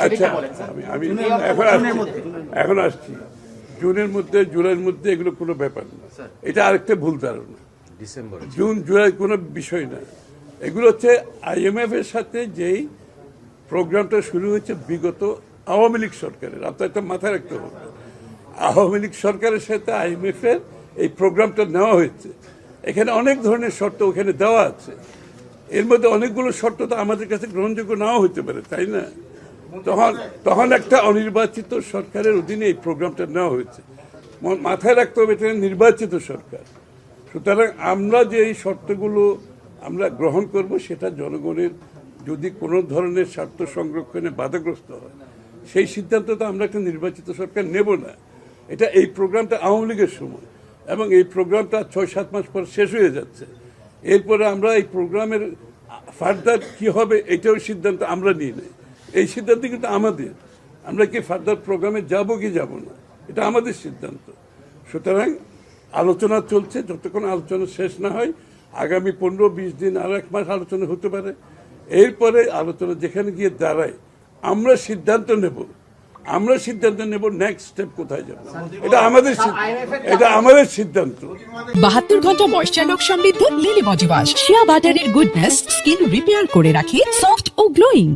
আচ্ছা, আমি এখন আসছি। জুনের মধ্যে জুলাইয়ের মধ্যে এগুলো কোনো ব্যাপার না, এটা আরেকটা ভুল ধারণা। জুন জুলাই কোনো বিষয় না, এগুলো হচ্ছে IMF এর সাথে যেই প্রোগ্রামটা শুরু হয়েছে বিগত আওয়ামী লীগ সরকারের। আপনার একটা মাথায় রাখতে হবে, আওয়ামী লীগ সরকারের সাথে IMF এর এই প্রোগ্রামটা নেওয়া হয়েছে। এখানে অনেক ধরনের শর্ত ওখানে দেওয়া আছে, এর মধ্যে অনেকগুলো শর্ত তো আমাদের কাছে গ্রহণযোগ্য নাও হতে পারে, তাই না? তখন একটা অনির্বাচিত সরকারের অধীনে এই প্রোগ্রামটা নেওয়া হয়েছে। মাথায় রাখতে হবে এটা নির্বাচিত সরকার। সুতরাং আমরা যে এই শর্তগুলো আমরা গ্রহণ করব সেটা জনগণের যদি কোনো ধরনের স্বার্থ সংরক্ষণে বাধাগ্রস্ত হয়, সেই সিদ্ধান্ত তো আমরা একটা নির্বাচিত সরকার নেব না। এটা এই প্রোগ্রামটা আওয়ামী লীগের সময়, এবং এই প্রোগ্রামটা 6-7 মাস পর শেষ হয়ে যাচ্ছে। এরপরে আমরা এই প্রোগ্রামের ফার্দার কি হবে এটাও সিদ্ধান্ত আমরা নিই নাই। এই সিদ্ধান্ত কিন্তু আমাদের, আমরা কি ফার্দার প্রোগ্রামে যাব কি যাব না এটা আমাদের সিদ্ধান্ত। সুতরাং আলোচনা চলছে, যতক্ষণ আলোচনা শেষ না হয় আগামী 15-20 দিন আর 1 মাস আলোচনা হতে পারে। এরপরে আলোচনা যেখানে গিয়ে দাঁড়ায় আমরা সিদ্ধান্ত নেব নেক্সট স্টেপ কোথায় যাব। এটা আমাদের সিদ্ধান্ত। 72 ঘন্টা ময়েশ্চার লক সমৃদ্ধ লিলি বডি ওয়াশ, শিয়া বাটারের গুডনেস স্কিন রিপেয়ার করে রাখে সফট ও গ্লোয়িং।